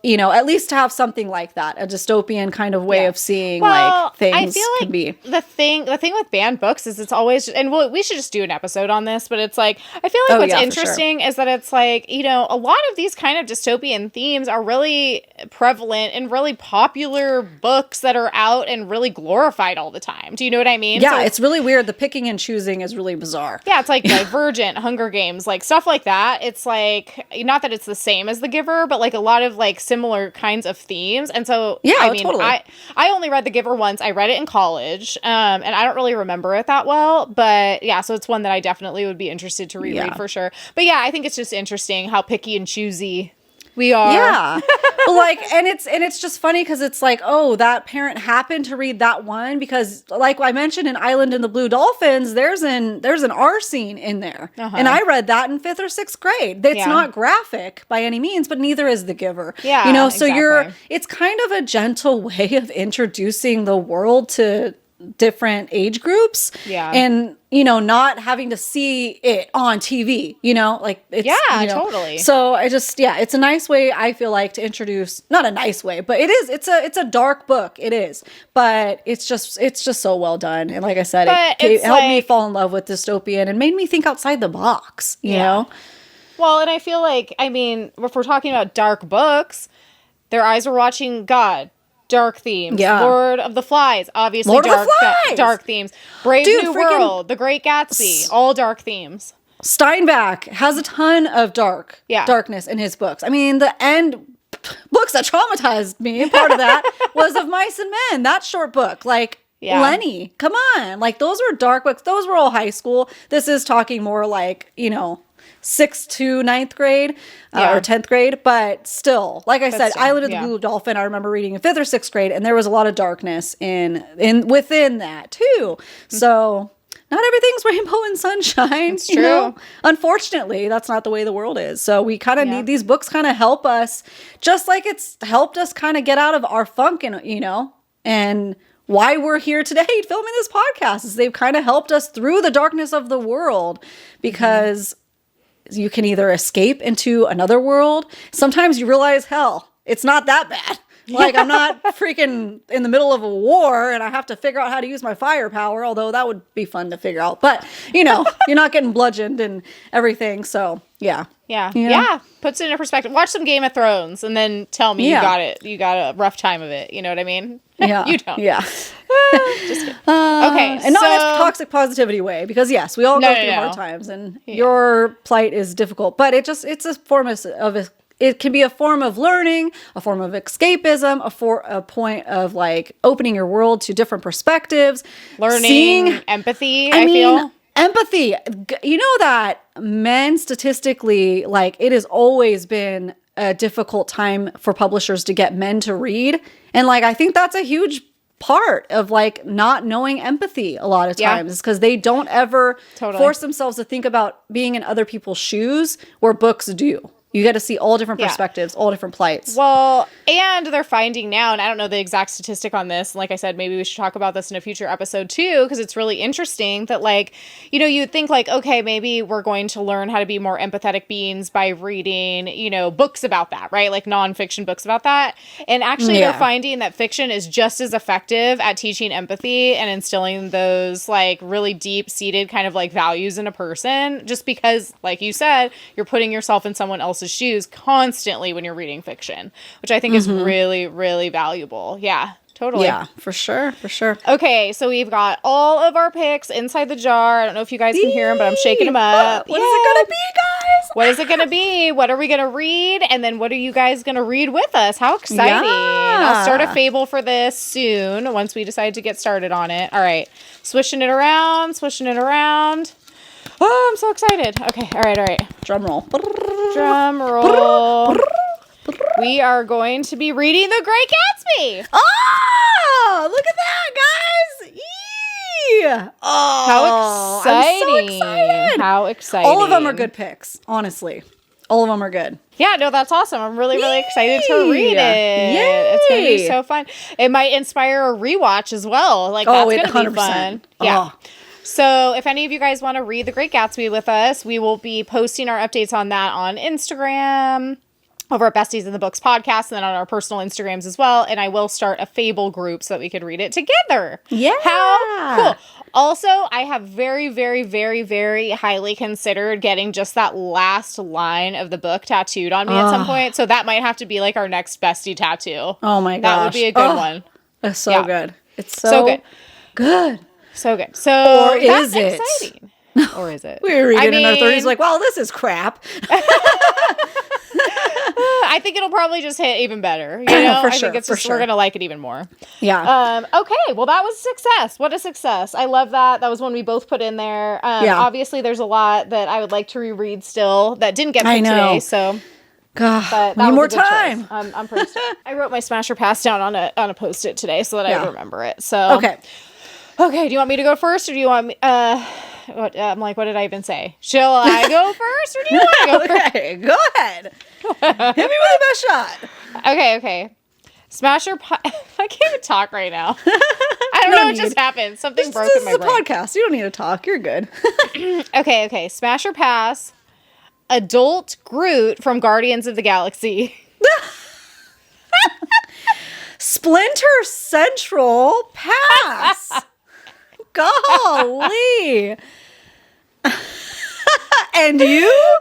you know, at least to have something like that, a dystopian kind of way of seeing like things I feel like can be. The thing with banned books is it's always, and we should just do an episode on this, but it's like, I feel like what's interesting is that it's like, you know, a lot of these kind of dystopian themes are really prevalent in really popular books that are out and really glorified all the time. Do you know what I mean? Yeah, so, it's really weird. The picking and choosing is really bizarre. Yeah, it's like Divergent, Hunger Games, like stuff like that. It's like, not that it's the same as The Giver, but like a lot of like similar kinds of themes. And so totally. I only read The Giver once. I read it in college, and I don't really remember it that well, but yeah, so it's one that I definitely would be interested to reread for sure. But yeah, I think it's just interesting how picky and choosy we are. Yeah. But like, and it's just funny because it's like, oh, that parent happened to read that one because like I mentioned in Island and the Blue Dolphins, there's an R scene in there. And I read that in 5th or 6th grade. It's not graphic by any means, but neither is The Giver. Yeah. You know, so it's kind of a gentle way of introducing the world to different age groups and you know not having to see it on TV, you know, like it's totally. So I just it's a nice way I feel like to introduce, not a nice way, but it's a dark book, it is, but it's just so well done. And like I said, it helped me fall in love with dystopian and made me think outside the box, you know. Well, and I feel like, I mean, if we're talking about dark books, Their Eyes Were Watching God, dark themes. Lord of the Flies, obviously dark themes. Brave New World, The Great Gatsby, all dark themes. Steinbeck has a ton of darkness in his books. I mean, the end books that traumatized me, and part of that was Of Mice and Men, that short book. Like, Lenny, come on. Like, those were dark books. Those were all high school. This is talking more like, you know, 6th to 9th grade or 10th grade, but still, like I said, Island of the Blue Dolphin, I remember reading in 5th or 6th grade, and there was a lot of darkness in within that too. So not everything's rainbow and sunshine. It's true. You know? Unfortunately, that's not the way the world is. So we kind of need these books kind of help us, just like it's helped us kind of get out of our funk and, you know, and why we're here today filming this podcast is they've kind of helped us through the darkness of the world because you can either escape into another world. Sometimes you realize, hell, it's not that bad. Like, I'm not freaking in the middle of a war and I have to figure out how to use my firepower, although that would be fun to figure out. But, you know, you're not getting bludgeoned and everything. So, yeah. Yeah. Puts it in perspective. Watch some Game of Thrones and then tell me you got it. You got a rough time of it. You know what I mean? Yeah. You don't. Yeah. Just kidding. Okay. And not in a toxic positivity way, because yes, we all go through hard times and your plight is difficult, but it's a form it can be a form of learning, a form of escapism, a point of like opening your world to different perspectives, learning, empathy. I feel empathy. You know that men statistically, like it has always been a difficult time for publishers to get men to read. And like, I think that's a huge part of like not knowing empathy a lot of times is because they don't ever force themselves to think about being in other people's shoes where books do. You get to see all different perspectives, all different plights. Well, and they're finding now, and I don't know the exact statistic on this. Like I said, maybe we should talk about this in a future episode too, because it's really interesting that, like, you know, you'd think like, okay, maybe we're going to learn how to be more empathetic beings by reading, you know, books about that, right? Like nonfiction books about that. And actually they're finding that fiction is just as effective at teaching empathy and instilling those like really deep-seated kind of like values in a person, just because, like you said, you're putting yourself in someone else's shoes constantly when you're reading fiction, which I think is really, really valuable. Yeah, totally. Yeah, for sure. For sure. Okay, so we've got all of our picks inside the jar. I don't know if you guys can hear them, but I'm shaking them up. What is it going to be, guys? What is it going to be? What are we going to read? And then what are you guys going to read with us? How exciting. Yeah. I'll start a fable for this soon once we decide to get started on it. All right. Swishing it around, swishing it around. Oh, I'm so excited. Okay. All right. Drum roll. Drum roll. We are going to be reading The Great Gatsby. Oh, look at that, guys. Yee! Oh, How exciting. I'm so excited. How exciting. All of them are good picks, honestly. All of them are good. Yeah, no, that's awesome. I'm really, really excited to read it. Yay. It's going to be so fun. It might inspire a rewatch as well. Like, that's going to be fun. Yeah. Oh. So if any of you guys want to read The Great Gatsby with us, we will be posting our updates on that on Instagram, over at Besties in the Books podcast, and then on our personal Instagrams as well. And I will start a fable group so that we could read it together. Yeah. How cool. Also, I have very, very, very, very highly considered getting just that last line of the book tattooed on me at some point. So that might have to be like our next bestie tattoo. Oh my gosh. That would be a good one. It's so good. It's so good. Good. So good. So or is it? Exciting. Or is it? We were reading in our 30s like, well, this is crap. I think it'll probably just hit even better. You know? For I sure, think it's for just, sure. we're going to like it even more. Yeah. Okay. Well, that was a success. What a success. I love that. That was one we both put in there. Obviously, there's a lot that I would like to reread still that didn't get picked today. So, God, but need more time. I'm pretty stoked. I wrote my Smasher Pass down on a Post-it today so that I remember it. So Okay, do you want me to go first, or do you want me, what did I even say? Shall I go first, or do you want to go first? Okay, go ahead. Hit me with the best shot. Okay. Smasher I can't even talk right now. I don't know what just happened. Something broke in my brain. This is a podcast. You don't need to talk. You're good. Okay. Smasher Pass. Adult Groot from Guardians of the Galaxy. Splinter Central Pass. Golly. And you?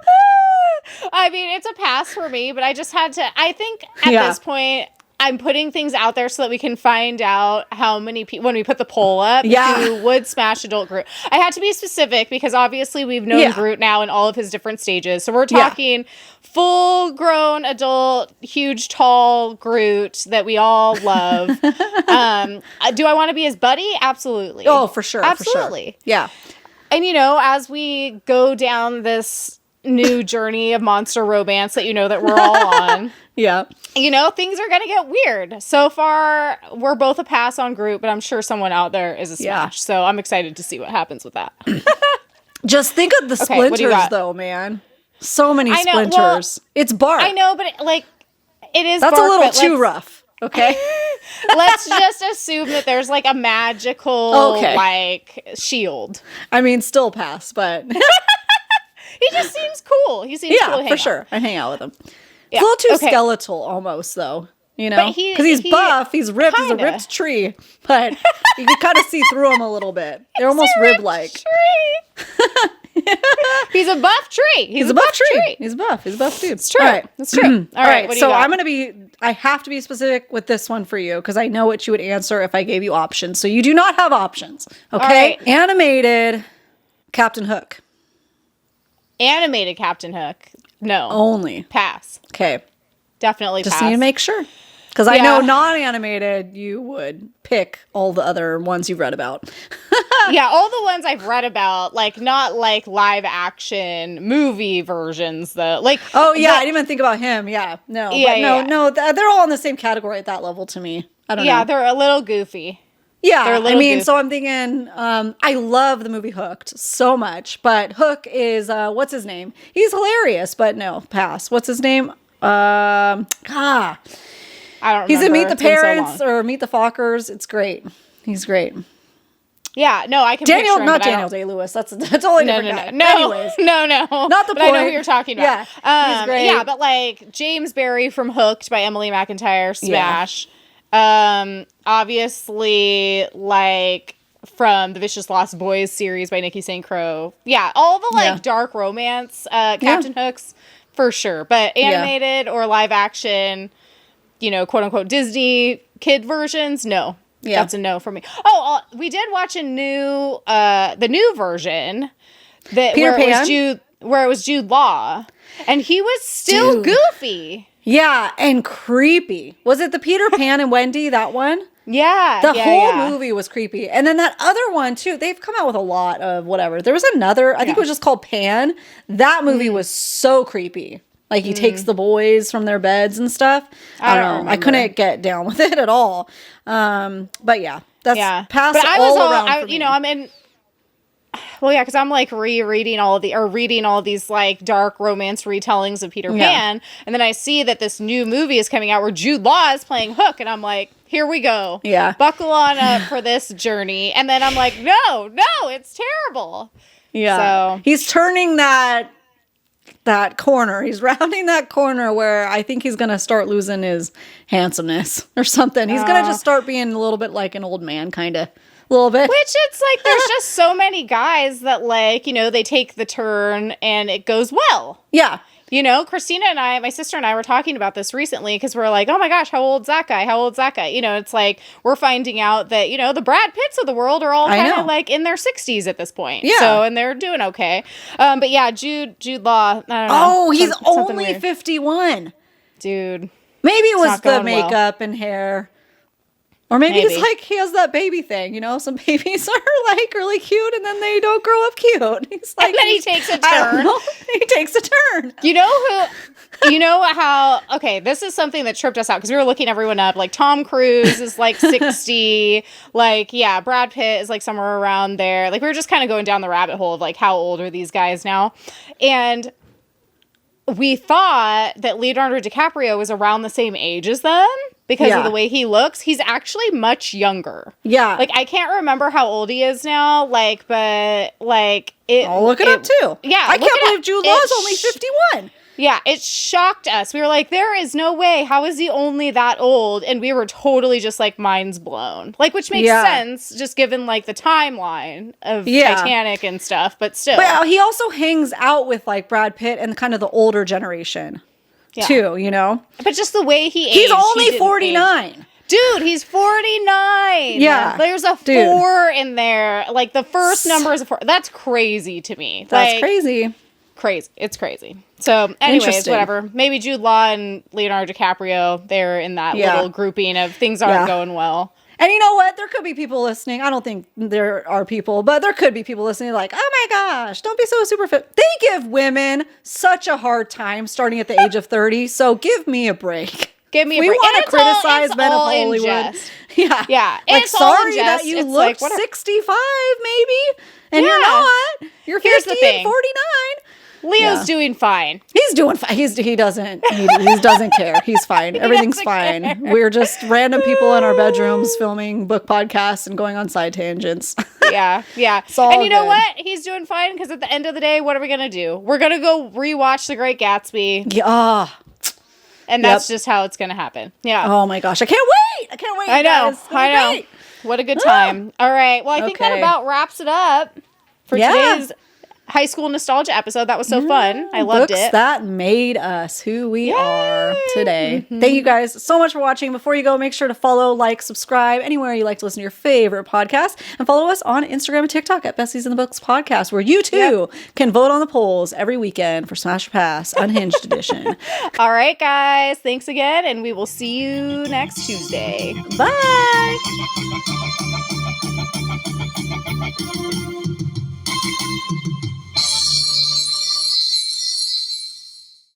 I mean, it's a pass for me, but I just had to, I think at this point, I'm putting things out there so that we can find out how many people, when we put the poll up, who would smash Adult Groot. I had to be specific because obviously we've known Groot now in all of his different stages. So we're talking full-grown adult, huge, tall Groot that we all love. Do I want to be his buddy? Absolutely. Oh, for sure. Absolutely. For sure. Yeah. And, you know, as we go down this new journey of monster romance that you know that we're all on. You know, things are going to get weird. So far, we're both a pass on Groot, but I'm sure someone out there is a smash. So I'm excited to see what happens with that. Just think of the splinters, though, man. So many splinters. Well, it's bark. I know, but it is That's bark, a little too rough. Okay. Let's just assume that there's like a magical like shield. I mean, still pass, but he just seems cool. He seems cool to hang for sure. I hang out with him. It's a little too skeletal almost, though. You know, because he's buff, he's ripped, he's a ripped tree, but you can kind of see through him a little bit. They're almost rib-like. He's a buff tree. He's a buff tree. He's buff. He's a buff dude. It's true. All right. It's true. All right. What do you got? I have to be specific with this one for you because I know what you would answer if I gave you options. So you do not have options. Okay. Right. Animated Captain Hook. Animated Captain Hook. No. Only. Pass. Okay. Definitely pass. Just need to make sure. Because I know non-animated, you would pick all the other ones you've read about. Yeah, all the ones I've read about, like, not like live action movie versions, though. Like, I didn't even think about him. Yeah, no. Yeah, no, they're all in the same category at that level to me. I don't know. Yeah, they're a little goofy. Yeah, They're a I little mean, goofy. so I'm thinking, I love the movie Hooked so much, but Hook is, what's his name? He's hilarious, but no, pass. What's his name? I don't remember. He's in Meet the It's been so Parents long. or Meet the Fockers. It's great. He's great. Yeah, no, I can Daniel, picture him, not but I Daniel don't- Day-Lewis. That's a totally No, different no, guy. no, no, Anyways, no, not the but I know who point. you're talking about. Yeah, he's great. Yeah, but like James Barry from Hooked by Emily McIntyre, smash. Obviously, like from the Vicious Lost Boys series by Nikki St. Crow. Yeah, all the like dark romance Captain Hooks for sure. But animated or live action, you know, quote unquote Disney kid versions, no. Yeah. That's a no for me. Oh, we did watch the new version that Peter Pan? where it was Jude Law, and he was still goofy. Yeah, and creepy. Was it the Peter Pan and Wendy, that one? Yeah, The whole yeah. movie was creepy. And then that other one, too. They've come out with a lot of whatever. There was another, I think it was just called Pan. That movie was so creepy. Like, he takes the boys from their beds and stuff. I don't know. remember. I couldn't get down with it at all. But yeah, that's past But I all was around I, for me. you know, I'm in. Well, yeah, because I'm like reading all of these like dark romance retellings of Peter Pan, and then I see that this new movie is coming out where Jude Law is playing Hook, and I'm like, here we go. Yeah. Buckle on up for this journey. And then I'm like, no, it's terrible. Yeah. So he's turning that corner. He's rounding that corner where I think he's going to start losing his handsomeness or something. He's going to just start being a little bit like an old man, kind of. A little bit. Which it's like, there's just so many guys that like, you know, they take the turn and it goes well. Yeah. You know, Christina and I, my sister and I were talking about this recently because we're like, oh my gosh, how old's that guy? How old's that guy? You know, it's like we're finding out that, you know, the Brad Pitts of the world are all kind of like in their 60s at this point. Yeah. So, and they're doing okay. But yeah, Jude Law, I don't know. Oh, he's Something only weird. 51. Dude. Maybe it was not the going well. makeup and hair. Or maybe it's like he has that baby thing, you know? Some babies are like really cute and then they don't grow up cute. He's like, And then he takes a I don't turn. know. He takes a turn. You know how, okay, this is something that tripped us out because we were looking everyone up. Like Tom Cruise is like 60, like, yeah, Brad Pitt is like somewhere around there. Like we were just kind of going down the rabbit hole of like how old are these guys now? And we thought that Leonardo DiCaprio was around the same age as them because of the way he looks. He's actually much younger. Yeah. Like I can't remember how old he is now, like, but like it. I'll look it up too. Yeah. I look can't it believe up. Jude Law's only 51. Yeah, it shocked us. We were like, there is no way. How is he only that old? And we were totally just like minds blown. Like, which makes sense just given like the timeline of Titanic and stuff, but still. But he also hangs out with like Brad Pitt and kind of the older generation too, you know? But just the way he aged. He's only 49. Dude, he's 49. Yeah. There's a 4 in there. Like the first number is a 4. That's crazy to me. That's like, crazy. It's crazy. So anyways, whatever. Maybe Jude Law and Leonardo DiCaprio, they're in that little grouping of things aren't going well. And you know what? There could be people listening. I don't think there are people, but there could be people listening like, oh my gosh, don't be so super fit. They give women such a hard time starting at the age of 30. So give me a break. Give me a break. We want to criticize men of Hollywood. Yeah. Yeah. Like, It's all sorry in that jest. you It's look like, 65 maybe. And you're not. You're 50 Here's the thing. and 49. Leo's doing fine. He's doing fine. He doesn't care. He's fine. Everything's fine. care. We're just random people in our bedrooms filming book podcasts and going on side tangents. Yeah. And you know what? He's doing fine because at the end of the day, what are we going to do? We're going to go rewatch The Great Gatsby. Yeah. And that's just how it's going to happen. Yeah. Oh my gosh. I can't wait. I know. Guys. I know. Wait. What a good time. All right. Well, I think that about wraps it up for today's high school nostalgia episode. That was so fun. I loved Books it. that made us who we are today. Thank you guys so much for watching. Before you go, make sure to follow, like, subscribe anywhere you like to listen to your favorite podcast, and follow us on Instagram and TikTok at Besties in the Books Podcast, where you too can vote on the polls every weekend for Smash or Pass Unhinged edition. All right, guys. Thanks again, and we will see you next Tuesday. Bye.